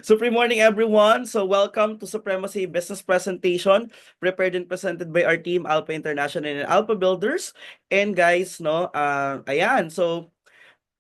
Supreme morning, everyone. So, welcome to Supremacy Business Presentation, prepared and presented by our team, Alpha International and Alpha Builders. And guys, no, ayan. So,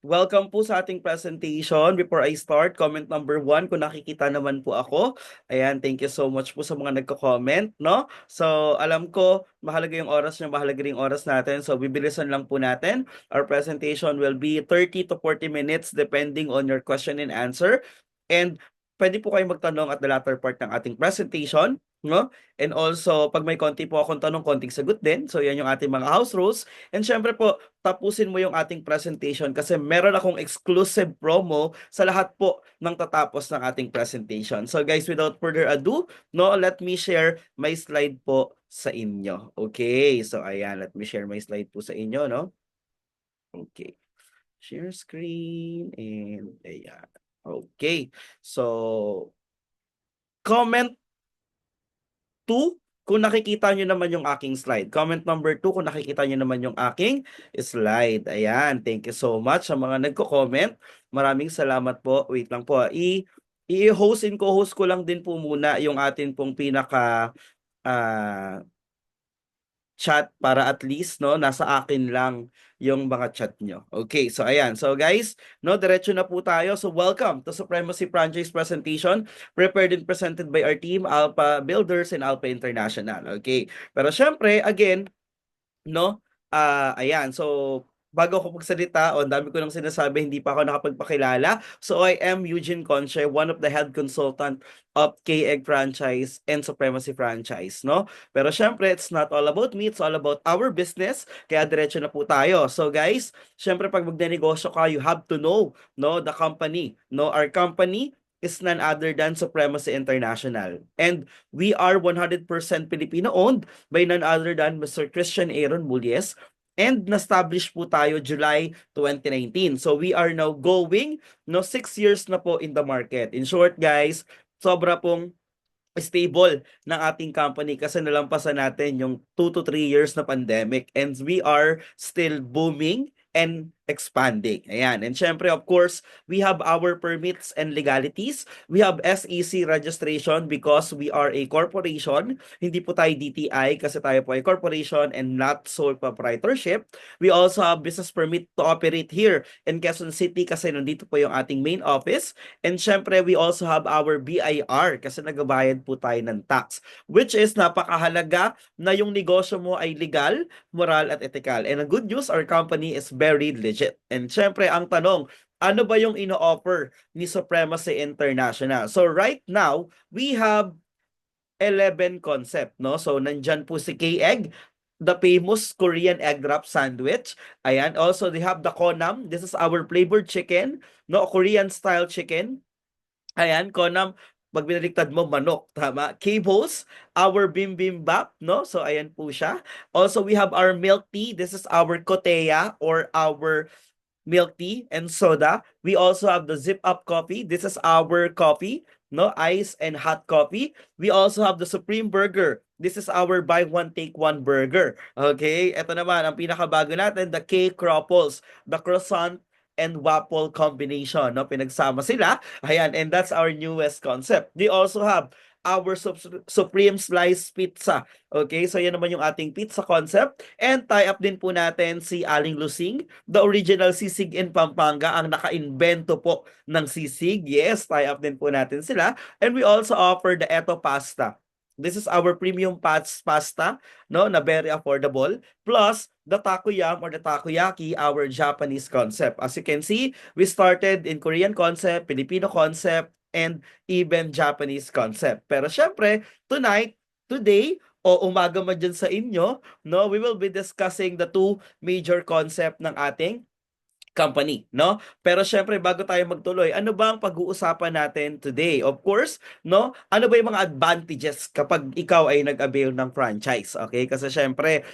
welcome po sa ating presentation. Before I start, comment number 1, kung nakikita naman po ako. Ayan, thank you so much po sa mga nagko-comment, no? So, alam ko, mahalaga yung oras nyo, mahalaga rin yung oras natin. So, bibilisan lang po natin. Our presentation will be 30 to 40 minutes depending on your question and answer. And pwede po kayo magtanong at the latter part ng ating presentation, no? And also, pag may konti po akong tanong, konting sagot din. So, yan yung ating mga house rules. And syempre po, tapusin mo yung ating presentation kasi meron akong exclusive promo sa lahat po ng tatapos ng ating presentation. So guys, without further ado, no, let me share my slide po sa inyo. Okay, so ayan, let me share my slide po sa inyo, no? Okay, share screen and ayan. Okay, so comment 2 kung nakikita nyo naman yung aking slide. Comment number 2 kung nakikita nyo naman yung aking slide. Ayan, thank you so much sa mga nagko-comment. Maraming salamat po. Wait lang po. I-host and co-host ko lang din po muna yung atin pong pinaka chat para at least no nasa akin lang yung mga chat nyo. Okay, so ayan. So guys, no diretso na po tayo. So welcome to Supremacy Franchise Presentation, prepared and presented by our team Alpha Builders and Alpha International. Okay. Pero syempre, again, no? Ayan. So bago ako magsalita, ang dami ko nang sinasabi, hindi pa ako nakapagpakilala. So I am Eugene Conche, one of the head consultant of K-Egg Franchise and Supremacy Franchise, no? Pero syempre, it's not all about me, it's all about our business. Kaya diretso na po tayo. So guys, syempre pag magnenegosyo ka, you have to know, no, the company, no? Our company is none other than Supremacy International. And we are 100% Filipino-owned by none other than Mr. Christian Aaron Mullies, and na-establish po tayo July 2019. So we are now going 6 years na po in the market. In short guys, sobra pong stable ng ating company kasi nalampasan natin yung 2 to 3 years na pandemic and we are still booming and expanding. Ayan. And syempre, of course, we have our permits and legalities. We have SEC registration because we are a corporation. Hindi po tayo DTI kasi tayo po ay corporation and not sole proprietorship. We also have business permit to operate here in Quezon City kasi nandito po yung ating main office. And syempre, we also have our BIR kasi nagabayad po tayo ng tax, which is napakahalaga na yung negosyo mo ay legal, moral, at ethical. And the good news, our company is very legit. And syempre, ang tanong, ano ba yung ino-offer ni Supremacy International? So right now, we have 11 concept, no? So nandyan po si K-Egg, the famous Korean egg wrap sandwich. Ayan, also they have the Konam. This is our flavored chicken, no? Korean style chicken. Ayan, Konam, pag binaliktad mo, manok, tama? K-Bowls, our bibimbap, no? So, ayan po siya. Also, we have our milk tea. This is our koteya or our milk tea and soda. We also have the Zip Up coffee. This is our coffee, no? Ice and hot coffee. We also have the Supreme Burger. This is our buy one, take one burger. Okay? Ito naman, ang pinakabago natin, the K-Cropples, the croissant and waffle combination, no? Pinagsama sila. Ayan, and that's our newest concept. They also have our Supreme Slice Pizza. Okay, so yan naman yung ating pizza concept. And tie up din po natin si Aling Lusing, the original sisig in Pampanga, ang naka-invento po ng sisig. Yes, tie up din po natin sila. And we also offer the Eto Pasta. This is our premium pasta, no, na very affordable. Plus, the takoyam or the takoyaki, our Japanese concept. As you can see, we started in Korean concept, Filipino concept, and even Japanese concept. Pero syempre, today, o umaga man dyan sa inyo, no, we will be discussing the 2 major concept ng ating company, no? Pero syempre, bago tayo magtuloy, ano ba ang pag-uusapan natin today? Of course, no? Ano ba yung mga advantages kapag ikaw ay nag-avail ng franchise? Okay? Kasi syempre,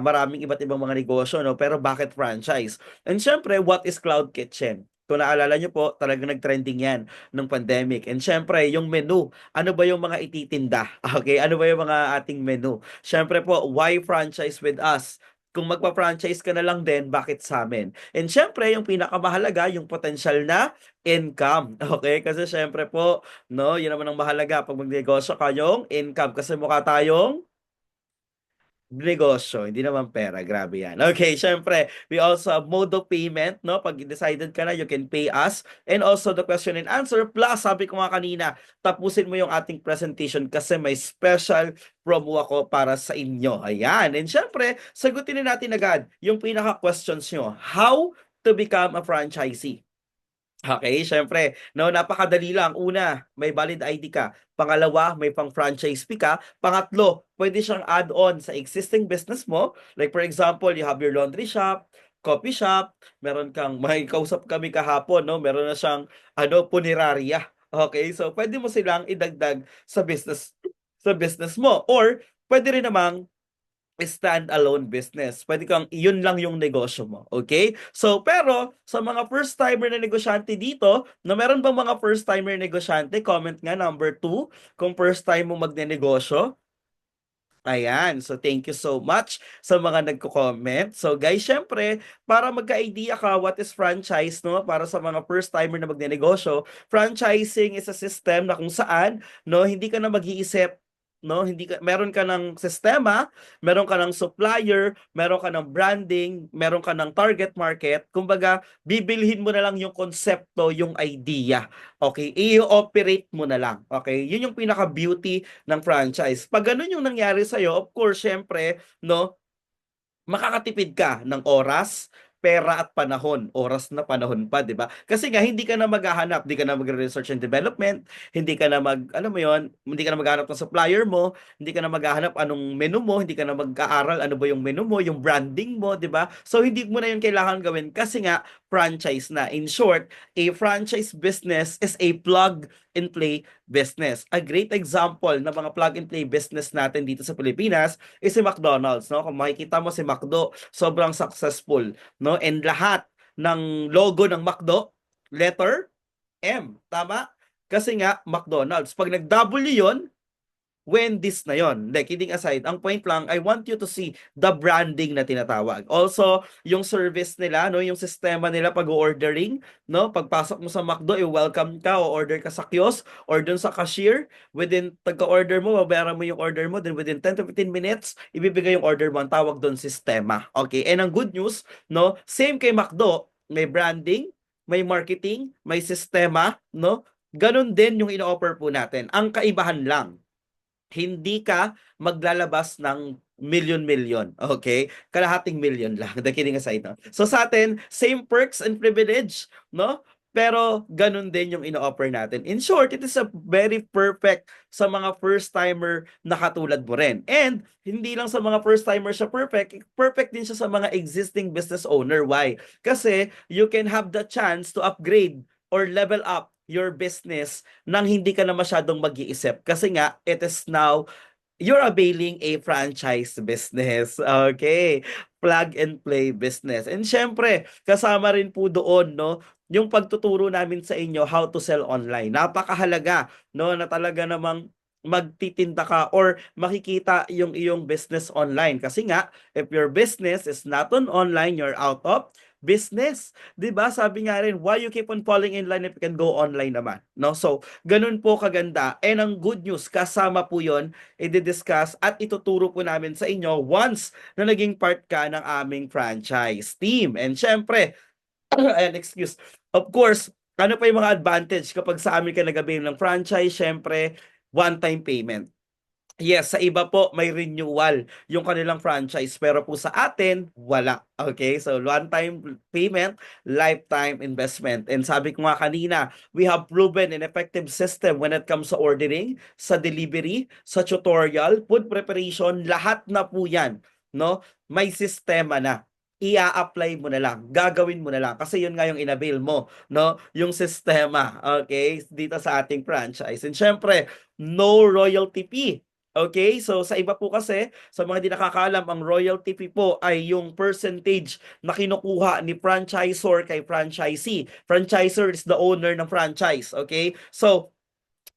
maraming iba't ibang mga negosyo, no? Pero bakit franchise? And syempre, what is Cloud Kitchen? Kung naalala nyo po, talagang nag-trending yan nung pandemic. And syempre, yung menu, ano ba yung mga ititinda? Okay? Ano ba yung mga ating menu? Syempre po, why franchise with us? Kung magpa-franchise ka na lang din, bakit sa amin? And syempre, yung pinakamahalaga, yung potential na income. Okay? Kasi syempre po, no, yun naman ang mahalaga pag magnegosyo ka, yung income. Kasi mukha tayong negosyo, hindi naman pera. Grabe yan. Okay, syempre, we also have mode of payment, no? Pag decided ka na, you can pay us. And also the question and answer. Plus, sabi ko nga kanina, tapusin mo yung ating presentation kasi may special promo ako para sa inyo. Ayan. And syempre, sagutin na natin agad yung pinaka-questions nyo. How to become a franchisee? Okay, syempre, no, napakadali lang. Una, may valid ID ka. Pangalawa, may pang-franchise fee ka. Pangatlo, pwede siyang add-on sa existing business mo. Like for example, you have your laundry shop, coffee shop, meron kang, may kausap kami kahapon, no? Meron na siyang, punerarya. Okay, so pwede mo silang idagdag sa business mo. Or, pwede rin namang stand-alone business. Pwede kang, yun lang yung negosyo mo. Okay? So, pero, sa mga first-timer na negosyante dito, na meron bang mga first-timer negosyante? Comment nga, number 2, kung first time mo magne-negosyo. Ayan. So, thank you so much sa mga nagko-comment. So, guys, syempre, para magka-idea ka what is franchise, no? Para sa mga first-timer na magne-negosyo, franchising is a system na kung saan, no, hindi ka na mag-iisip, no? Hindi ka, meron ka ng sistema, meron ka ng supplier, meron ka ng branding, meron ka ng target market. Kumbaga, bibilhin mo na lang yung konsepto, yung idea. Okay? I-operate mo na lang. Okay? Yun yung pinaka-beauty ng franchise. Pag ganun yung nangyari sa'yo, of course, syempre, no, makakatipid ka ng oras, pera at panahon. Oras na panahon pa, di ba? Kasi nga, hindi ka na maghahanap, hindi ka na mag-research and development, hindi ka na alam mo yon, hindi ka na maghahanap ng supplier mo, hindi ka na maghahanap anong menu mo, hindi ka na mag-aaral ano ba yung menu mo, yung branding mo, di ba? So, hindi mo na yun kailangan gawin kasi nga, franchise na. In short, a franchise business is a plug and play business. A great example ng mga plug and play business natin dito sa Pilipinas is si McDonald's, no? Kung makikita mo si McDo, sobrang successful, no? And lahat ng logo ng McDo, letter M, tama? Kasi nga McDonald's. Pag nag-W 'yon, Wendy's na yon. Like, kidding aside, ang point lang, I want you to see the branding na tinatawag. Also, yung service nila, no, yung sistema nila pag-ordering, no, pagpasok mo sa McDo, i-welcome ka, o order ka sa kiosk, or dun sa cashier, within, pagka-order mo, babayaran mo yung order mo, then within 10 to 15 minutes, ibibigay yung order mo, ang tawag dun sistema. Okay, and ang good news, no, same kay McDo, may branding, may marketing, may sistema, no, ganun din yung ino-offer po natin. Ang kaibahan lang, hindi ka maglalabas ng million-million, okay? Kalahating million lang. The kidding aside, no? So sa atin, same perks and privilege, no? Pero ganun din yung ino-offer natin. In short, it is a very perfect sa mga first-timer na katulad mo rin. And hindi lang sa mga first-timer siya perfect, perfect din siya sa mga existing business owner. Why? Kasi you can have the chance to upgrade or level up your business nang hindi ka na masyadong mag-iisip. Kasi nga, it is now, you're availing a franchise business. Okay. Plug and play business. And syempre, kasama rin po doon, no, yung pagtuturo namin sa inyo how to sell online. Napakahalaga, no, na talaga namang magtitinda ka or makikita yung iyong business online. Kasi nga, if your business is not on online, you're out of business. 'Di ba? Sabi nga rin, why you keep on falling in line if you can go online naman, no? So, ganun po kaganda. And ang good news, kasama po 'yon, i-discuss at ituturo po namin sa inyo once na naging part ka ng aming franchise team. And syempre, and excuse, of course, ano pa yung mga advantage kapag sa amin ka nag-avail ng franchise? Syempre, one-time payment. Yes, sa iba po may renewal yung kanilang franchise pero po sa atin wala. Okay? So one-time payment, lifetime investment. And sabi ko nga kanina, we have proven an effective system when it comes sa ordering, sa delivery, sa tutorial, food preparation, lahat na po 'yan, no? May sistema na. Ia-apply mo na lang, gagawin mo na lang kasi yun nga yung inavail mo, no? Yung sistema, okay? Dito sa ating franchise. And syempre, no royalty fee. Okay, so sa iba po kasi, sa mga di nakakaalam, ang royalty fee po ay yung percentage na kinukuha ni franchisor kay franchisee. Franchisor is the owner ng franchise, okay? So,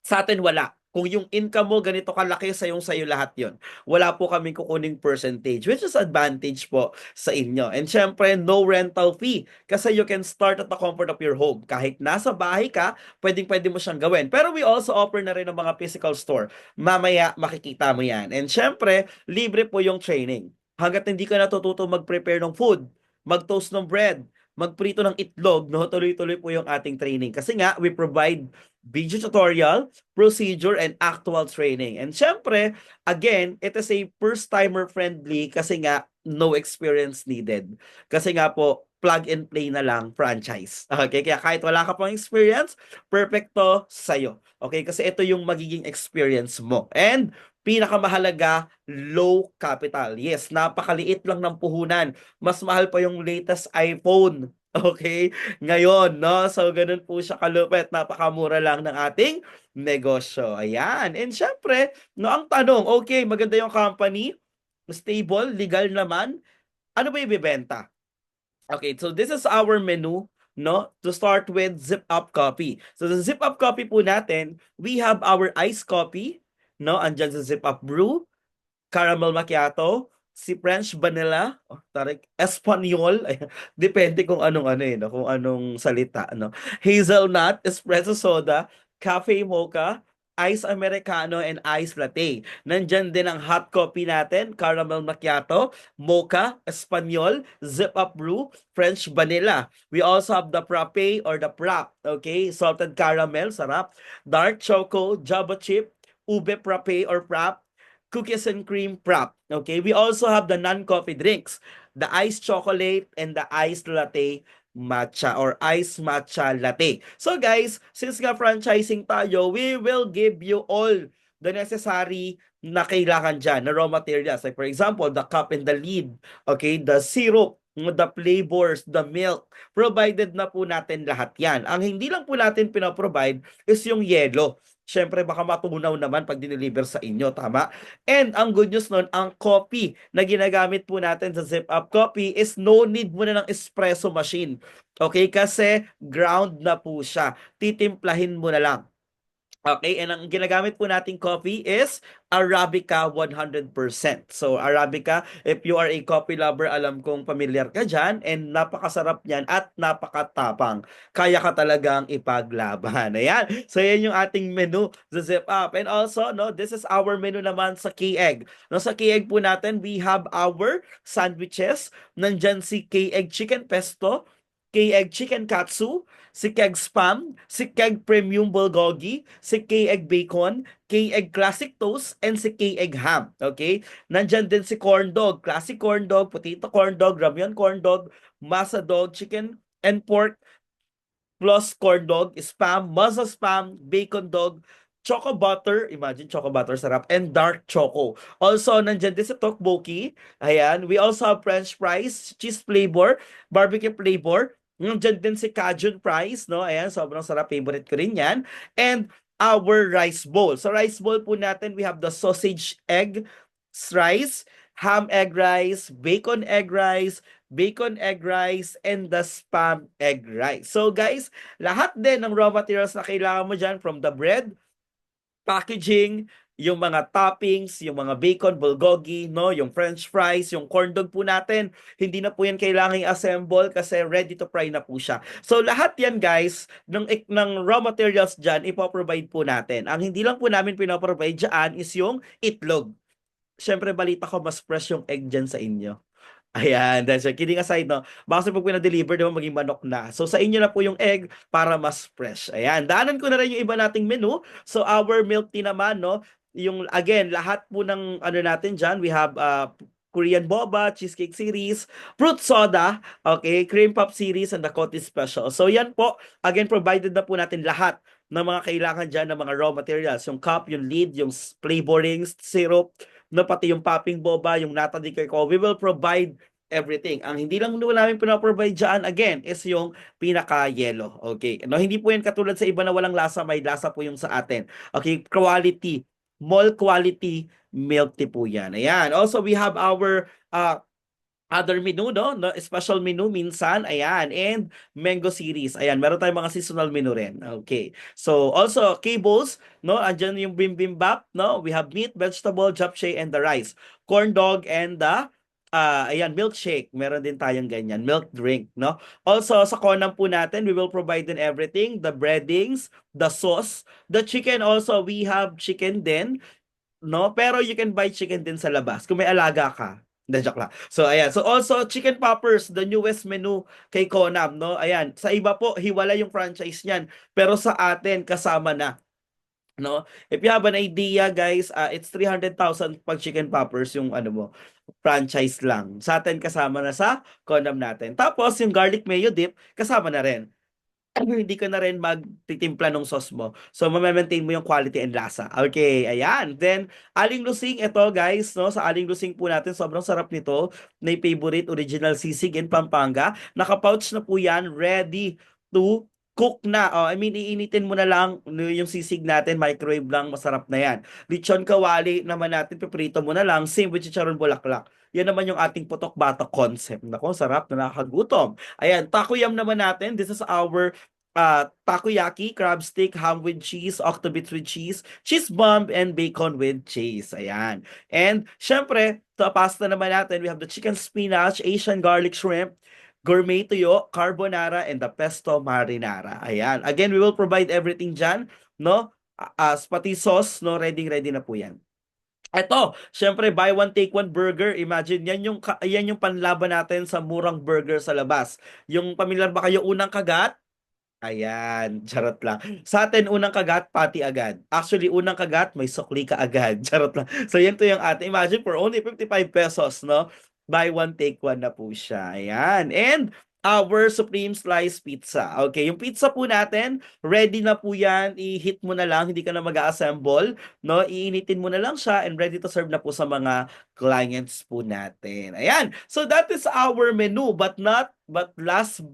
sa atin wala. Kung yung income mo ganito kalaki, sayo lahat yon. Wala po kaming kukuning percentage, which is advantage po sa inyo. And syempre, no rental fee. Kasi you can start at the comfort of your home. Kahit nasa bahay ka, pwedeng-pwede mo siyang gawin. Pero we also offer na rin ng mga physical store. Mamaya, makikita mo yan. And syempre, libre po yung training. Hanggat hindi ka natututo mag-prepare ng food, mag-toast ng bread, magprito ng itlog, no? Tuloy-tuloy po yung ating training. Kasi nga, we provide video tutorial, procedure, and actual training. And syempre, again, it is a first-timer friendly kasi nga, no experience needed. Kasi nga po, plug and play na lang franchise. Okay, kaya kahit wala ka pang experience, perfecto sa'yo. Okay, kasi ito yung magiging experience mo. And pinakamahalaga, low capital. Yes, napakaliit lang ng puhunan. Mas mahal pa yung latest iPhone. Okay? Ngayon, no? So, ganun po siya kalupit. Napakamura lang ng ating negosyo. Ayan. And syempre, no, ang tanong, okay, maganda yung company, stable, legal naman. Ano ba ibibenta? Okay, so this is our menu, no? To start with, Zip Up Coffee. So, the Zip Up Coffee po natin, we have our iced coffee, no? Andyan sa Zip Up Brew, caramel macchiato, si French vanilla, tarik, Espanyol, depende kung anong ano no, kung anong salita, no. Hazelnut, espresso soda, cafe mocha, ice americano, and ice latte. Nandyan din ang hot coffee natin, caramel macchiato, mocha, Espanyol, zip up brew, French vanilla. We also have the frappe or the frap, okay, salted caramel, sarap, dark choco, java chip, ube frappe or frap, cookies and cream frap. Okay, we also have the non-coffee drinks, the iced chocolate and the iced latte matcha or iced matcha latte. So guys, since nga franchising tayo, we will give you all the necessary na kailangan dyan, na raw materials. Like for example, the cup and the lid, okay, the syrup, the flavors, the milk, provided na po natin lahat yan. Ang hindi lang po natin pinaprovide is yung yelo. Siyempre, baka matunaw naman pag dineliver sa inyo, tama? And ang good news nun, ang coffee na ginagamit po natin sa Zip Up Coffee is no need mo na ng espresso machine. Okay? Kasi ground na po siya. Titimplahin mo na lang. Okay, and ang ginagamit po nating coffee is Arabica 100%. So, Arabica, if you are a coffee lover, alam kong familiar ka dyan, and napakasarap niyan at napakatapang. Kaya ka talagang ipaglaban. Ayan. So, yan yung ating menu sa Zip Up. And also, no, this is our menu naman sa K-Egg. No, sa K-Egg po natin, we have our sandwiches. Nandyan si K-Egg Chicken Pesto, K-Egg Chicken Katsu, si Keg Spam, si Keg Premium Bulgogi, si K-Egg Bacon, K-Egg Classic Toast, and si K-Egg Ham. Okay? Nandyan din si Corn Dog, Classic Corn Dog, Potato Corn Dog, Ramyun Corn Dog, Masa Dog, Chicken and Pork, plus Corn Dog, Spam, Masa Spam, Bacon Dog, Choco Butter, imagine Choco Butter, sarap, and Dark Choco. Also, nandyan din si Tteokbokki. Ayan. We also have French fries, cheese flavor, barbecue flavor, nandiyan din si Cajun fries, no? Ayan, sobrang sarap. Favorite ko rin yan. And our rice bowl. So, rice bowl po natin, we have the sausage egg rice, ham egg rice, bacon egg rice, and the spam egg rice. So, guys, lahat din ng raw materials na kailangan mo dyan, from the bread, packaging, yung mga toppings, yung mga bacon, bulgogi, no, yung french fries, yung corn dog po natin, hindi na po yan kailangang i-assemble kasi ready to fry na po siya. So lahat yan guys, ng raw materials dyan, ipoprovide po natin. Ang hindi lang po namin pinoprovide dyan is yung itlog. Siyempre balita ko mas fresh yung egg dyan sa inyo. Ayan, that's it. Kidding aside, no? Baka pag pinadeliver, di ba, maging manok na. So, sa inyo na po yung egg para mas fresh. Ayan, daanan ko na rin yung iba nating menu. So, our milk tea naman, no? Yung, again, lahat po ng ano natin dyan, we have Korean boba, cheesecake series, fruit soda, okay, cream puff series, and the coffee special. So, yan po, again, provided na po natin lahat ng mga kailangan dyan ng mga raw materials. Yung cup, yung lid, yung flavorings, syrup, no, pati yung popping boba, yung nata de coco, we will provide everything. Ang hindi lang namin pinaprovide dyan, again, is yung pinaka-yellow. Okay? No, hindi po yan katulad sa iba na walang lasa, may lasa po yung sa atin. Okay? Quality, mall quality milk tea po yan. Ayan. Also, we have our other menu, no? Special menu minsan, ayan, and mango series. Ayan, meron tayong mga seasonal menu rin. Okay. So, also, cables, no? Andyan yung bibimbap, no? We have meat, vegetable, japchae, and the rice. Corn dog and the ayan, milkshake. Meron din tayong ganyan, milk drink, no? Also, sa Conam po natin, we will provide din everything, the breadings, the sauce, the chicken also, we have chicken din, no? Pero you can buy chicken din sa labas kung may alaga ka. Hindi, joke lang. So, ayan. So, also, chicken poppers, the newest menu kay Conam, no? Ayan. Sa iba po, hiwala yung franchise niyan. Pero sa atin, kasama na. No? If you have an idea, guys, it's 300,000 pag chicken poppers yung ano mo, franchise lang. Sa atin, kasama na sa Conam natin. Tapos, yung garlic mayo dip, kasama na rin. Hindi ka na rin magtitimpla ng sauce mo. So, ma-maintain mo yung quality and lasa. Okay, ayan. Then, aling lusing, ito guys, no? Sa aling lusing po natin, sobrang sarap nito. May favorite original sisig in Pampanga. Naka-pouch na po yan, ready to cook na. Oh, I mean, iinitin mo na lang yung sisig natin, microwave lang, masarap na yan. Lechon kawali naman natin, piprito mo na lang, same with chicharon bulaklak. Yan naman yung ating putok batok concept. Nako, sarap, nakakagutom. Ayan, takoyam naman natin. This is our takoyaki, crab stick, ham with cheese, octobit with cheese bomb, and bacon with cheese. Ayan. And, syempre, sa pasta naman natin, we have the chicken spinach, Asian garlic shrimp, gourmet tuyo, carbonara, and the pesto marinara. Ayan. Again, we will provide everything dyan, no? Pati sauce, no? Ready na po yan. Eto, syempre buy one take one burger. Imagine yan yung panlaban natin sa murang burger sa labas. Yung pamilyar ba kayo unang kagat? Ayan, charot lang. Sa atin, unang kagat, pati agad. Actually, unang kagat, may sukli ka agad. Charot lang. So, yan to yung atin. Imagine, for only 55 pesos, no? Buy one, take one na po siya. Ayan. And, our Supreme Slice Pizza. Okay, yung pizza po natin, ready na po yan. I-hit mo na lang, hindi ka na mag-assemble. No? Iinitin mo na lang siya and ready to serve na po sa mga clients po natin. Ayan. So, that is our menu. But last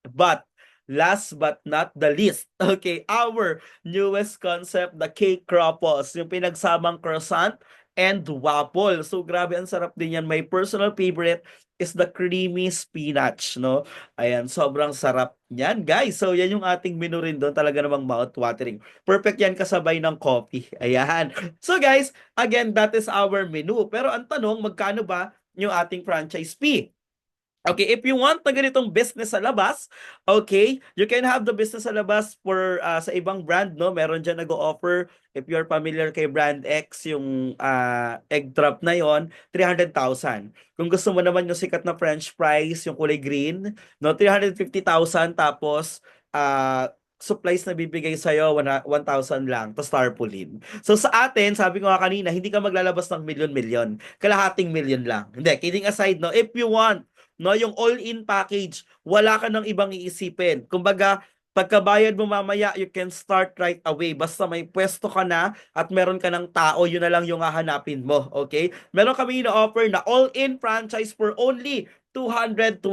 but not the least, okay, our newest concept, the cake croppers, yung pinagsamang croissant and waffle. So, grabe, ang sarap din yan. My personal favorite is the creamy spinach, no? Ayan, sobrang sarap niyan, guys. So, yan yung ating menu rin doon. Talaga namang mouth-watering. Perfect yan kasabay ng coffee. Ayan. So, guys, again, that is our menu. Pero ang tanong, magkano ba yung ating franchise fee? Okay, if you want na ganitong business sa labas, okay, you can have the business sa labas for sa ibang brand, no? Meron dyan nag-o-offer, if you're familiar kay Brand X, yung egg drop na yon, 300,000. Kung gusto mo naman yung sikat na French fries, yung kulay green, no, 350,000, tapos supplies na bibigay sa'yo, 1,000 lang, to tarpaulin. So sa atin, sabi ko nga kanina, hindi ka maglalabas ng milyon-milyon. Kalahating milyon lang. Hindi, kidding aside, no, if you want, no, yung all-in package, wala ka nang ibang iisipin. Kumbaga, pagkabayad mo mamaya, you can start right away. Basta may pwesto ka na at meron ka ng tao, yun na lang yung hahanapin mo. Okay? Meron kami ina-offer na all-in franchise for only 229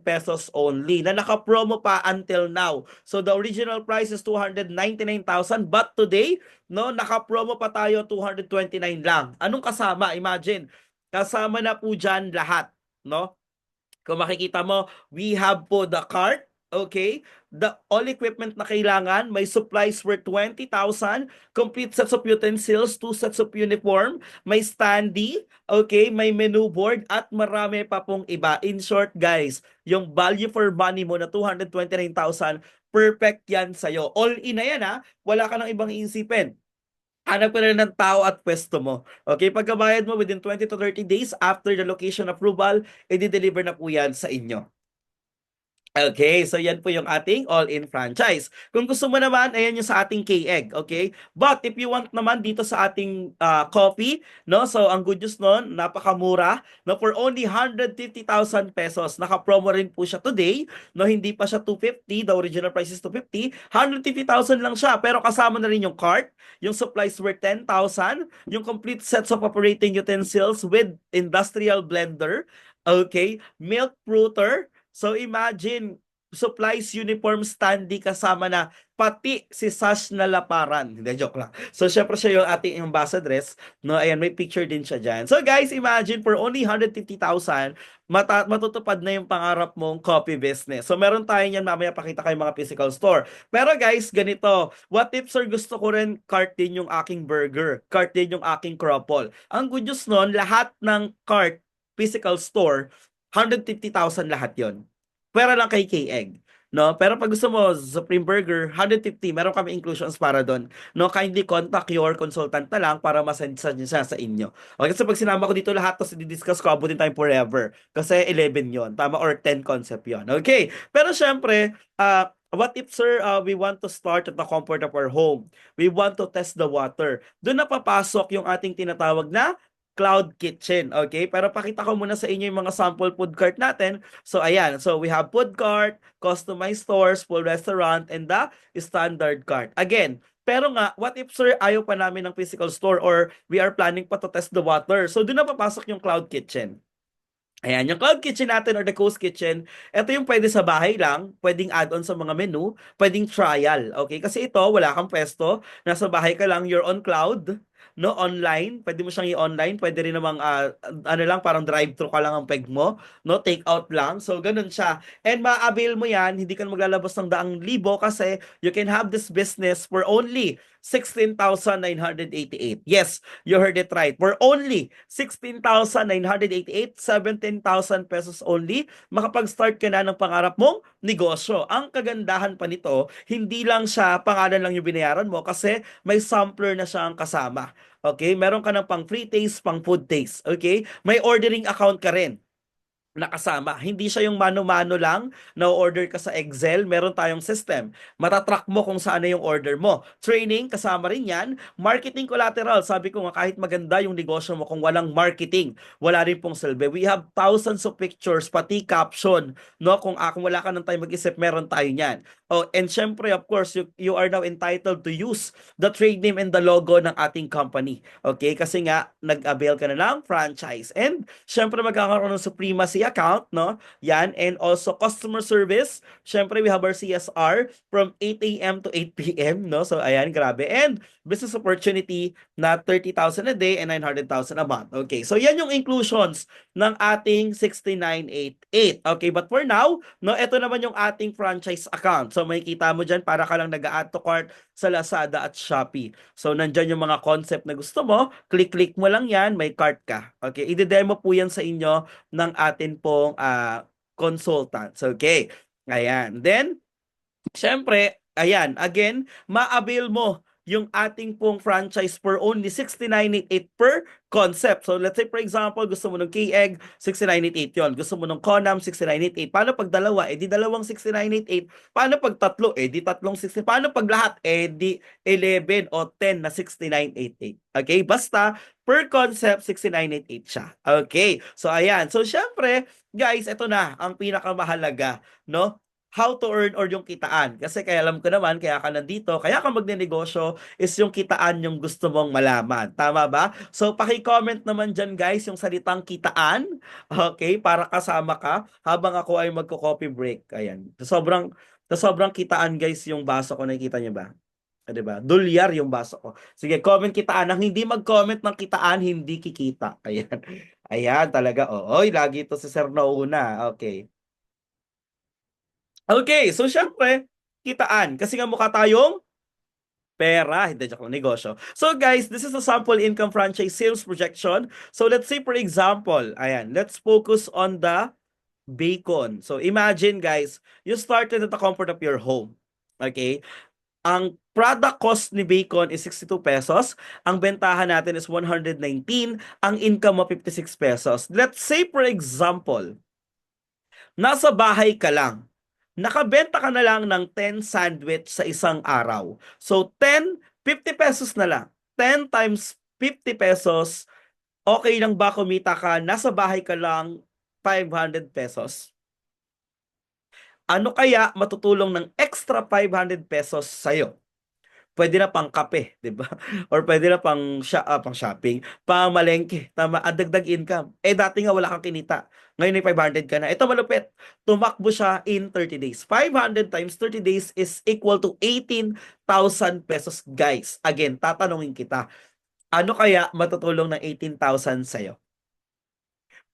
pesos only na naka-promo pa until now. So the original price is 299,000 but today, no, naka-promo pa tayo 229 lang. Anong kasama? Imagine, kasama na po dyan lahat, no? Kung makikita mo, we have po the cart, okay? The all equipment na kailangan, may supplies worth 20,000, complete sets of utensils, 2 sets of uniform, may standee, okay? May menu board, at marami pa pong iba. In short, guys, yung value for money mo na 229,000, perfect yan sa'yo. All in na yan, ha? Wala ka nang ibang iisipin. Hanap ka na ng tao at pwesto mo. Okay, pagkabayad mo within 20 to 30 days after the location approval, i-deliver na po yan sa inyo. Okay, so yan po yung ating all-in franchise. Kung gusto mo naman, ayan yung sa ating K-Egg, okay? But if you want naman dito sa ating coffee, no? So ang good news nun, napakamura, no? For only 150,000 pesos. Naka-promo rin po siya today, no? Hindi pa siya 250, the original price is 250. 150,000 lang siya, pero kasama na rin yung cart, yung supplies worth 10,000, yung complete sets of operating utensils with industrial blender, okay? Milk fruiter. So imagine, supplies, uniform, standee, kasama na pati si Sash na laparan. Hindi, joke lang. So, syempre siya yung ating ambassadress. No, ayan, may picture din siya dyan. So, guys, imagine for only 150,000, matutupad na yung pangarap mong coffee business. So, meron tayo niyan, mamaya pakita kayo mga physical store. Pero guys, ganito, what if sir gusto ko rin cart din yung aking burger, cart din yung aking croffle. Ang good news nun, lahat ng cart, physical store, 150,000 lahat yon. Pera lang kay K-Egg. No? Pero pag gusto mo, Supreme Burger, 150, meron kami inclusions para doon. No? Kindly contact your consultant na lang para masend siya sa inyo. Okay, so pag sinama ko dito lahat, tapos i-discuss ko, abutin tayo forever. Kasi 11 yon, tama? Or 10 concept yon. Okay, pero syempre, what if sir, we want to start at the comfort of our home? We want to test the water. Doon na papasok yung ating tinatawag na cloud kitchen, okay? Pero pakita ko muna sa inyo yung mga sample food cart natin. So, ayan. So, we have food cart, customized stores, full restaurant, and the standard cart. Again, pero nga, what if sir, ayaw pa namin ng physical store or we are planning pa to test the water? So, doon na papasok yung cloud kitchen. Ayan, yung cloud kitchen natin or the ghost kitchen, ito yung pwede sa bahay lang, pwedeng add-on sa mga menu, pwedeng trial, okay? Kasi ito, wala kang pwesto, nasa bahay ka lang, you're on cloud, no, online, pwede mo siyang i-online, pwede rin namang, ano lang, parang drive-thru ka lang ang peg mo, no, take out lang, so ganun siya. And ma-avail mo yan, hindi ka maglalabas ng 100,000 kasi you can have this business for only 16,988. Yes, you heard it right. For only 16,988, 17,000 pesos only, makapag-start ka na ng pangarap mong negosyo. Ang kagandahan pa nito, hindi lang siya pangalan lang yung binayaran mo kasi may sampler na siyang kasama. Okay? Meron ka ng pang free taste, pang food taste. Okay? May ordering account ka rin nakasama. Hindi siya yung mano-mano lang na order ka sa Excel. Meron tayong system. Matatrack mo kung saan na yung order mo. Training, kasama rin yan. Marketing collateral. Sabi ko nga, kahit maganda yung negosyo mo, kung walang marketing, wala rin pong silbi. We have thousands of pictures, pati caption. No? Kung wala ka ng time mag-isip, meron tayo niyan. Oh, and syempre, of course, you are now entitled to use the trade name and the logo ng ating company. Okay? Kasi nga, nag-avail ka na ng franchise. And syempre, magkakaroon ng supremacy account, no? Yan. And also, customer service. Syempre, we have our CSR from 8 a.m. to 8 p.m., no? So, ayan, grabe. And business opportunity na 30,000 a day and 900,000 a month. Okay, so yan yung inclusions ng ating 6988. Okay, but for now, no, ito naman yung ating franchise account. So, makikita mo dyan para ka lang nag-add to cart sa Lazada at Shopee. So, nandyan yung mga concept na gusto mo. Click-click mo lang yan, may cart ka. Okay, i-demo po yan sa inyo ng atin pong consultants. Okay, ayan. Then, syempre, ayan, again, ma-avail mo yung ating pong franchise for only 6988 per concept. So let's say for example, gusto mo ng K-Egg, 6988 yon. Gusto mo ng Conam, 6988. Paano pag dalawa? Eh di dalawang 6988. Paano pag tatlo? Eh di tatlong 60. Paano pag lahat? Eh di 11 o 10 na 6988. Okay? Basta per concept, 6988 siya. Okay. So ayan. So syempre, guys, ito na ang pinakamahalaga, no? How to earn or yung kitaan. Kasi kaya alam ko naman, kaya ka nandito, kaya ka magnenegosyo is yung kitaan yung gusto mong malaman. Tama ba? So, paki-comment naman dyan guys yung salitang kitaan. Okay? Para kasama ka habang ako ay magko-coffee break. Ayan. Sobrang kitaan guys yung baso ko. Nakikita niyo ba? Diba? Dolyar yung baso ko. Sige, comment kitaan. Ang hindi mag-comment ng kitaan, hindi kikita. Ayan. Ayan talaga. Oo, lagi to si Sir nauna. Okay. Okay, so syempre, kitaan. Kasi nga mukha tayong pera, hindi joke lang, negosyo. So guys, this is a sample income franchise sales projection. So let's say for example, ayan, let's focus on the bacon. So imagine guys, you started at the comfort of your home. Okay? Ang product cost ni bacon is 62 pesos. Ang bentahan natin is 119. Ang income mo 56 pesos. Let's say for example, nasa bahay ka lang. Nakabenta ka na lang ng 10 sandwich sa isang araw. So 10, 50 pesos na lang. 10 times 50 pesos, okay lang ba kumita ka? Nasa bahay ka lang, 500 pesos. Ano kaya matutulong ng extra 500 pesos sa'yo? pwede na pang kape, 'di ba? Or pwede na pang shopping, pamalengke, tama, ang dagdag income. Eh dati nga wala kang kinita. Ngayon may 500 ka na. Ito malupit. Tumakbo siya in 30 days. 500 times 30 days is equal to 18,000 pesos, guys. Again, tatanungin kita, ano kaya matutulong ng 18,000 sa'yo?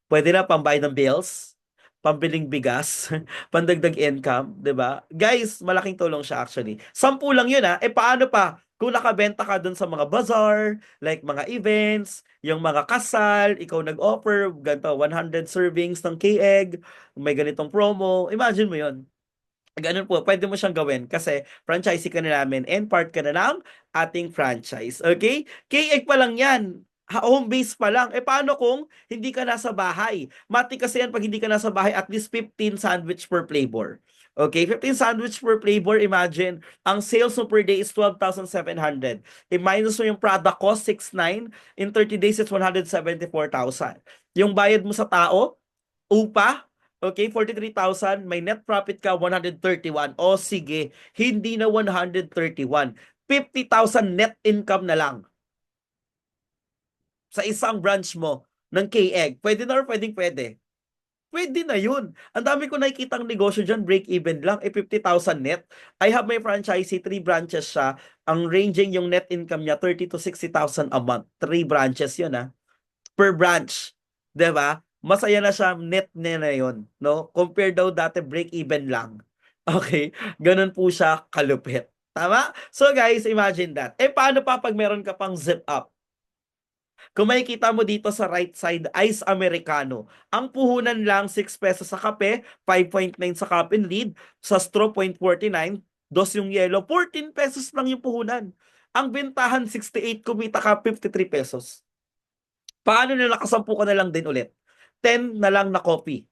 Pwede na pambayad ng bills, pambiling bigas, pandagdag income, 'di ba? Guys, malaking tulong siya actually. 10 lang 'yun ah. Eh paano pa kung nakabenta ka dun sa mga bazaar, like mga events, yung mga kasal, ikaw nag-offer ganito 100 servings ng K-egg, may ganitong promo. Imagine mo 'yon. Ganun po, pwede mo siyang gawin kasi franchisee ka na namin and part ka na ng ating franchise. Okay? K-egg pa lang yan. Home base pa lang. Eh paano kung hindi ka nasa bahay? Mati kasi yan pag hindi ka nasa bahay, at least 15 sandwich per flavor. Okay, 15 sandwich per flavor, imagine, ang sales mo per day is 12,700. I-minus mo yung product cost, 6,900. In 30 days, it's 174,000. Yung bayad mo sa tao, upa, okay, 43,000, may net profit ka 131. O sige, hindi na 131. 50,000 net income na lang sa isang branch mo ng K-Egg. Pwede na or pwede? Pwede na yun. Ang dami ko nakikitang negosyo dyan, break even lang, 50,000 net. I have my franchisee, 3 branches siya. Ang ranging yung net income niya, 30 to 60,000 a month. 3 branches yun ah. Per branch. 'Di ba? Masaya na siya, net niya na yun, no? Compare daw dati break even lang. Okay? Ganun po siya kalupit. Tama? So guys, imagine that. Eh paano pa pag meron ka pang zip up? Kung makikita mo dito sa right side, Ice Americano. Ang puhunan lang 6 pesos sa kape, 5.9 sa cup and lead, sa straw 0.49, dos yung yellow, 14 pesos lang yung puhunan. Ang bentahan 68, kumita ka 53 pesos. Paano na nakasampu ka na lang din ulit? 10 na lang na copy.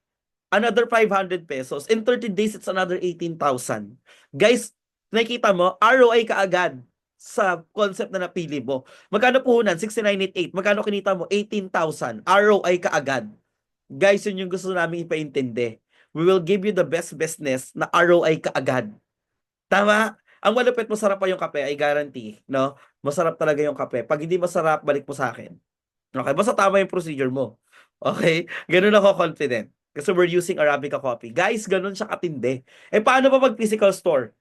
Another 500 pesos. In 30 days, it's another 18,000. Guys, nakikita mo, ROI ka agad sa concept na napili mo. Magkano puhunan? 6988. Magkano kinita mo? 18,000. ROI ka agad. Guys, yun yung gusto namin ipaintindi. We will give you the best business na ROI ka agad. Tama? Ang malupit, masarap pa yung kape, I guarantee. No? Masarap talaga yung kape. Pag hindi masarap, balik mo sa akin. Okay, basta tama yung procedure mo. Okay? Ganun ako confident. Kasi we're using Arabica coffee. Guys, ganun siya katindi. Eh, paano pa pag physical store?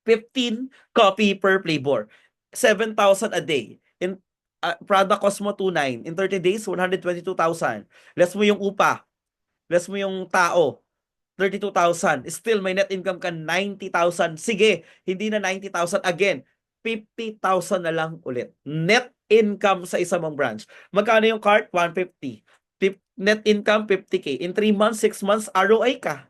15 coffee per flavor. 7,000 a day. In product cost mo 2,900. In 30 days, 122,000. Less mo yung upa. Less mo yung tao. 32,000. Still, may net income ka 90,000. Sige, hindi na 90,000. Again, 50,000 na lang ulit. Net income sa isang mong branch. Magkano yung cart? 150. Net income, 50K. In 3 months, 6 months, ROI ka.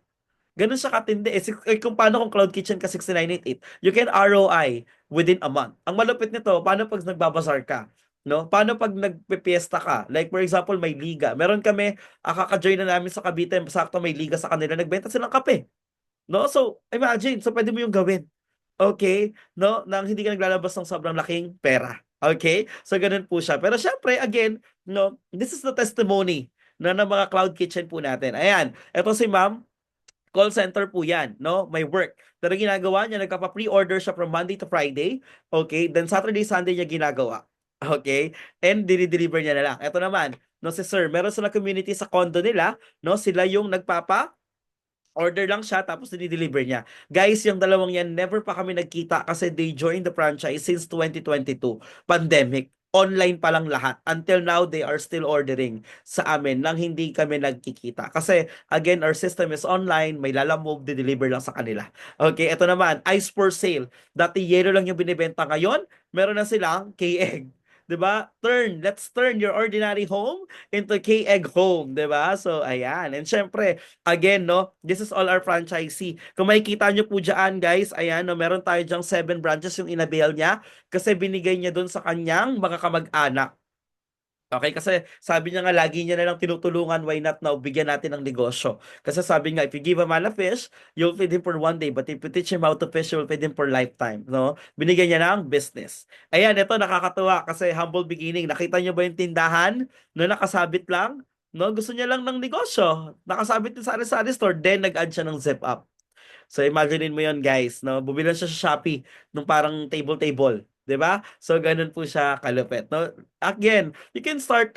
Ganun siya katindi. Kung paano kung Cloud Kitchen ka 6988, you can ROI within a month. Ang malupit nito, paano pag nagbabazar ka? No? Paano pag nagpipiesta ka? Like for example, may liga. Meron kami, kaka-join na namin sa Cavite, sakto may liga sa kanila, nagbenta silang kape. No? So, imagine, so pwede mo yung gawin. Okay? No? Nang hindi ka naglalabas ng sobrang laking pera. Okay? So, ganun po siya. Pero syempre, again, no, this is the testimony ng mga cloud kitchen po natin. Ayan. Ito si ma'am, call center po yan, no? May work. Pero ginagawa niya, nagkapa-pre-order siya from Monday to Friday. Okay? Then Saturday, Sunday niya ginagawa. Okay? And dinideliver niya na lang. Ito naman, no, si sir, meron sila community sa condo nila, no? Sila yung order lang siya tapos dinideliver niya. Guys, yung dalawang yan, never pa kami nagkita kasi they joined the franchise since 2022. Pandemic. Online pa lang lahat. Until now, they are still ordering sa amin nang hindi kami nagkikita. Kasi, again, our system is online. May lalamove, di-deliver lang sa kanila. Okay, ito naman, ice for sale. Dati yellow lang yung binibenta ngayon. Meron na silang K-egg. 'Di ba? Let's turn your ordinary home into K-Egg home, 'di ba? So, ayan. And syempre, again, no, this is all our franchisee. Kung makikita nyo po dyan, guys, ayan, no, meron tayo dyang 7 branches yung inabail niya kasi binigay niya doon sa kanyang mga kamag-anak. Okay, kasi sabi niya nga lagi niya na lang tinutulungan, why not now bigyan natin ng negosyo. Kasi sabi nga, if you give a man a fish, you'll feed him for one day, but if you teach him how to fish, you'll feed him for lifetime. No? Binigyan niya ng business. Ayan, ito nakakatuwa kasi humble beginning. Nakita niyo ba yung tindahan no nakasabit lang? No, gusto niya lang ng negosyo. Nakasabit din sa sari-sari store, then nag-add siya ng zip up. So imaginein mo yon guys, no? Bumili siya sa Shopee nung parang table-table, 'di ba? So ganun po siya kalupit, no? Again, you can start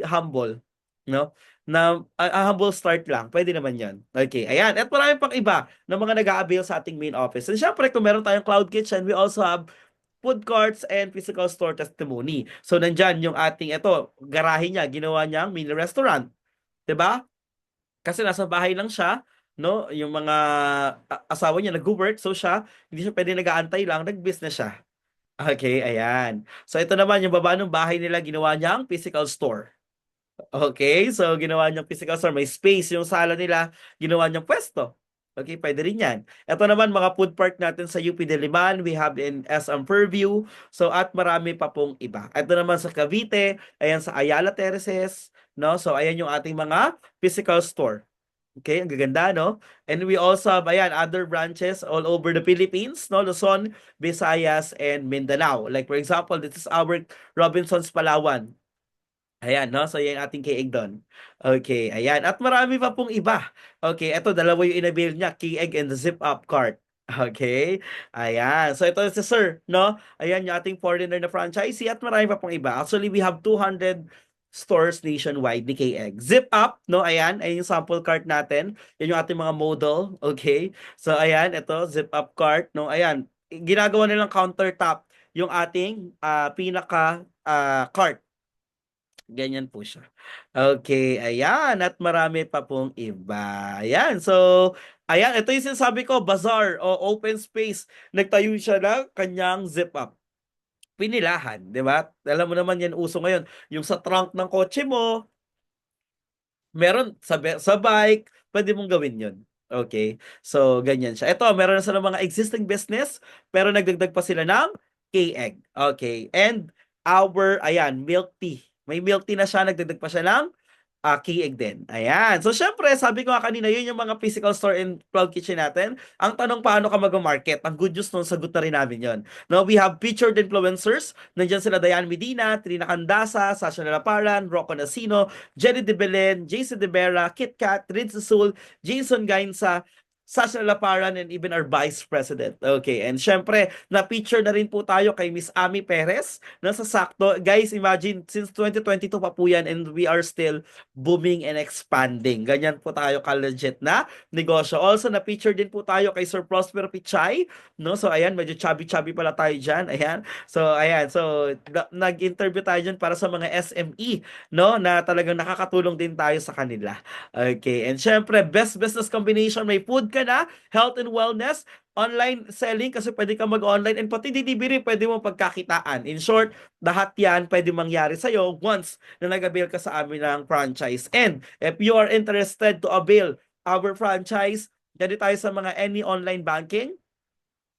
humble, no? Na humble start lang, pwede naman 'yon. Okay, ayan. At marami pang iba na mga nag-a-avail sa ating main office. And syempre, kung meron tayong cloud kitchen, we also have food carts and physical store testimony. So nandyan yung ating garahe niya, ginawa niyang mini restaurant, 'di ba? Kasi nasa bahay lang siya, no? Yung mga asawa niya nag-work, so siya hindi siya pwede nag-aantay lang, nag-business siya. Okay, ayan. So ito naman yung baba ng bahay nila, ginawa niyang physical store. Okay, so ginawa niyang physical store, may space yung sala nila, ginawa niyang pwesto. Okay, pwede rin yan. Ito naman mga food park natin sa UP Diliman, we have in SM Purview, so at marami pa pong iba. Ito naman sa Cavite, ayan sa Ayala Terraces, no? So ayan yung ating mga physical store. Okay, ang gaganda, no? And we also have, ayan, other branches all over the Philippines, no? Luzon, Visayas, and Mindanao. Like for example, this is our Robinsons Palawan. Ayan, no? So, yan ating kieg doon. Okay, ayan. At marami pa pong iba. Okay, ito, dalawa yung inabil niya, kieg and the zip-up cart. Okay, ayan. So, ito si Sir, no? Ayan yung ating foreigner na franchisee at marami pa pong iba. Actually, we have 200 stores nationwide ni KEG. Zip up, no? Ayan, ayan yung sample cart natin. Yan yung ating mga model. Okay, so ayan, ito, zip up cart, no? Ayan, ginagawa nilang countertop yung ating pinaka cart. Ganyan po siya. Okay, ayan. At marami pa pong iba. Ayan. So, ayan. Ito yung sinasabi ko, bazaar o open space. Nagtayo siya ng kanyang zip-up. Pinilahan, di ba? Alam mo naman yan uso ngayon. Yung sa trunk ng kotse mo, meron sa bike, pwede mong gawin yun. Okay? So, ganyan siya. Ito, meron na sila mga existing business, pero nagdagdag pa sila ng K-egg. Okay? And ayan, milk tea. May milk tea na siya, nagdagdag pa siya ng kieg din. Ayan. So, syempre, sabi ko nga kanina, yun yung mga physical store and cloud kitchen natin. Ang tanong, paano ka mag-market? Ang good news nun, sagot na rin namin yun. No, we have featured influencers. Nandiyan sila Diane Medina, Trina Candasa, Sasha Nalaparan, Rocco Nasino, Jenny De Belen, Jason De Vera, Kit Kat, Rinz Sul, Jason Gainsa, Sasha Laparan, and even our Vice President. Okay, and syempre, na-feature na rin po tayo kay Miss Ami Perez na sa sakto. Guys, imagine, since 2022 pa po yan and we are still booming and expanding. Ganyan po tayo ka-legit na negosyo. Also, na-feature din po tayo kay Sir Prosper Pichay. No? So, ayan, medyo chubby-chubby pala tayo dyan. Ayan. So, ayan. So, nag-interview tayo dyan para sa mga SME, no? Na talagang nakakatulong din tayo sa kanila. Okay, and syempre, best business combination, may food ka na, health and wellness, online selling kasi pwede ka mag-online, and pati delivery pwede mo pagkakitaan. In short, lahat yan pwede mangyari sa'yo once na nag-avail ka sa amin ng franchise. And if you are interested to avail our franchise, dyan tayo sa mga any online banking,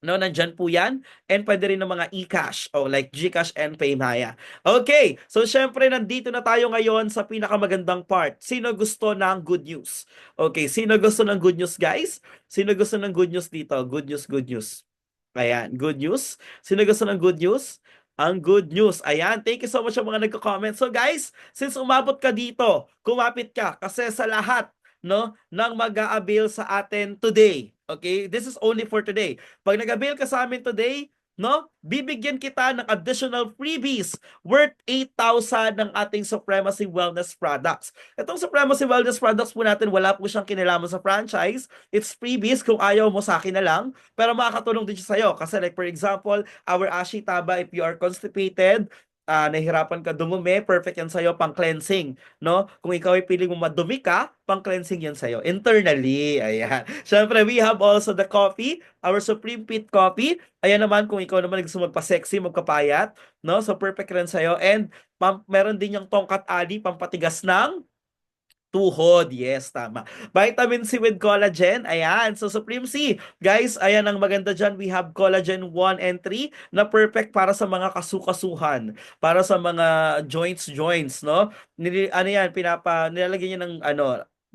no, nandyan po yan. And pwede rin ng mga e-cash o like GCash and Paymaya. Okay, so syempre nandito na tayo ngayon sa pinakamagandang part. Sino gusto ng good news? Okay, sino gusto ng good news, guys? Sino gusto ng good news dito? Good news, good news. Ayan, good news. Sino gusto ng good news? Ang good news. Ayan, thank you so much sa mga nagko-comment. So guys, since umabot ka dito, kumapit ka kasi sa lahat, no, ng mag-a-avail sa atin today. Okay, this is only for today. Pag nag-avail ka sa amin today, no, bibigyan kita ng additional freebies worth 8,000 ng ating Supremacy Wellness products. Itong Supremacy Wellness products po natin, wala po siyang kinalaman sa franchise. It's freebies kung ayaw mo sa akin na lang, pero makakatulong din siya sa'yo. Kasi like for example, our Ashi Taba, if you are constipated, nahihirapan ka dumumi, perfect yan sa'yo pang cleansing, no? Kung ikaw ay piling mo madumi ka, pang cleansing yan sa'yo internally. Ayan. Syempre, we have also the coffee, our Supreme Fit Coffee. Ayan naman, kung ikaw naman gusto magpa-sexy, magpapayat, no? So, perfect rin sa'yo. And, meron din yung tongkat ali, pampatigas ng tuhod. Yes, tama. Vitamin C with collagen. Ayan. So, Supreme C. Guys, ayan ang maganda dyan. We have collagen 1 and 3 na perfect para sa mga kasukasuhan. Para sa mga joints, no? Ano yan, nilalagyan niya ng,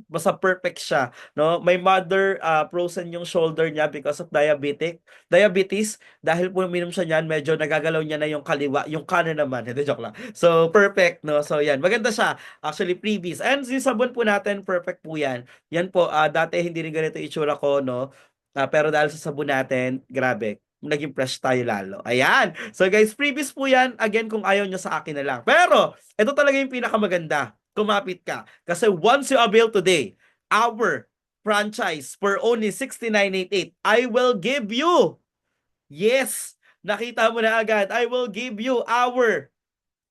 basta perfect siya, no? May mother frozen yung shoulder niya because of diabetes. Dahil po uminom siya niyan, medyo nagagalaw niya na yung kaliwa, yung kanan naman. Hindi, joke lang. So, perfect, no? So, yan. Maganda siya. Actually, previous. And yung sabon po natin, perfect po yan. Yan po, dati hindi rin ganito itsura ko, no? Pero dahil sa sabon natin, grabe, naging fresh tayo lalo. Ayan. So guys, previous po yan. Again, kung ayaw nyo sa akin na lang. Pero, ito talaga yung pinakamaganda. Kumapit ka. Kasi once you avail today, our franchise for only 6988, I will give you, yes, nakita mo na agad, I will give you our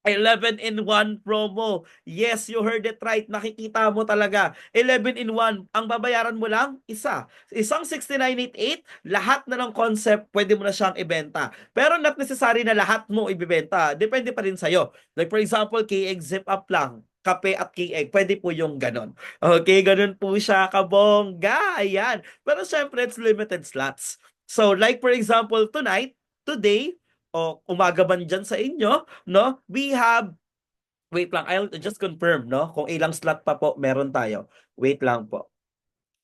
11-in-1 promo. Yes, you heard it right. Nakikita mo talaga. 11-in-1. Ang babayaran mo lang, isa. Isang 6988, lahat na ng concept, pwede mo na siyang ibenta. Pero not necessary na lahat mo ibibenta. Depende pa rin sa'yo. Like for example, KX Zip Up lang. Kape at KX. Pwede po yung ganon. Okay, ganon po siya, kabongga. Ayan. Pero syempre, it's limited slots. So like for example, tonight, today, o umaga man dyan sa inyo, no? We have, wait lang, I'll just confirm, no? Kung ilang slot pa po meron tayo. Wait lang po.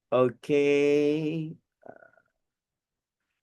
Okay.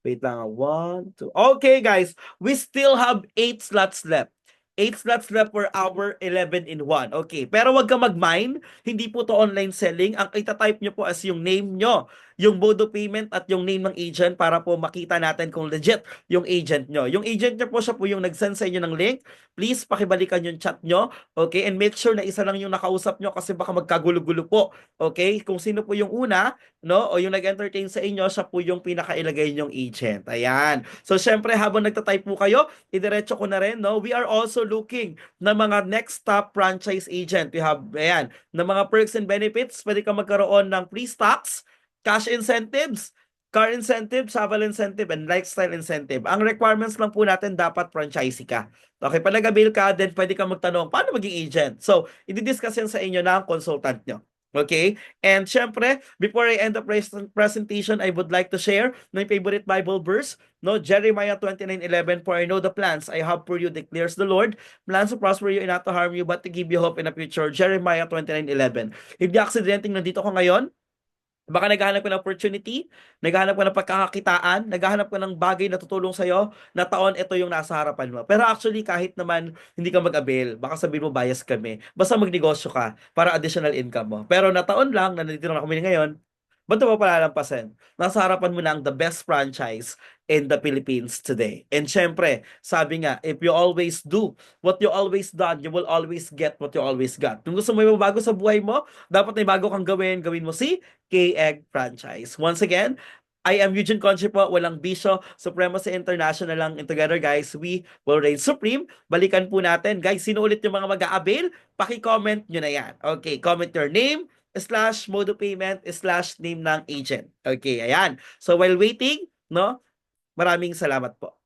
Wait lang. 1, 2. Okay, guys. We still have 8 slots left. 8 slots left for our 11-in-1. Okay. Pero wag ka mag-mine. Hindi po to online selling. Ang itatype nyo po as yung name nyo, yung mode of payment at yung name ng agent para po makita natin kung legit yung agent nyo. Yung agent nyo po, siya po yung nag-send sa inyo ng link. Please, pakibalikan yung chat nyo. Okay? And make sure na isa lang yung nakausap nyo kasi baka magkagulo-gulo po. Okay? Kung sino po yung una, no? O yung nag-entertain sa inyo, siya po yung pinakailagay nyong agent. Ayan. So, syempre, habang nagtatype po kayo, idiretso ko na rin, no? We are also looking na mga next top franchise agent. We have, ayan, na mga perks and benefits. Pwede ka magkaroon ng free stocks, cash incentives, car incentive, travel incentive, and lifestyle incentive. Ang requirements lang po natin, dapat franchisee ka. Okay, pag nag-avail ka, then pwede ka magtanong, paano maging agent? So, i-discuss yan sa inyo ng consultant nyo. Okay? And syempre, before I end the presentation, I would like to share my favorite Bible verse, no? Jeremiah 29:11, for I know the plans I have for you, declares the Lord, plans to prosper you and not to harm you, but to give you hope in the future. Jeremiah 29:11. Hindi aksidenteng nandito ko ngayon. Baka naghahanap ka ng opportunity, naghahanap ka ng pagkakakitaan, naghahanap ka ng bagay na tutulong sa'yo, na taon ito yung nasa harapan mo. Pero actually, kahit naman hindi ka mag-avail, baka sabihin mo bias kami, basta magnegosyo ka para additional income mo. Pero na taon lang, na nandito na kami ngayon, ba't mo pa palalampasin? Nasa harapan mo na ang the best franchise in the Philippines today. And syempre, sabi nga, if you always do what you always done, you will always get what you always got. Kung gusto mo yung bago sa buhay mo, dapat may bago kang gawin, gawin mo si K-Egg Franchise. Once again, I am Eugene Conchi po, walang bisyo, Supremacy International lang, and together guys, we will reign supreme. Balikan po natin. Guys, sino ulit yung mga mag-a-avail? Paki-comment nyo na yan. Okay, comment your name, / mode of payment, / name ng agent. Okay, ayan. So while waiting, no, maraming salamat po.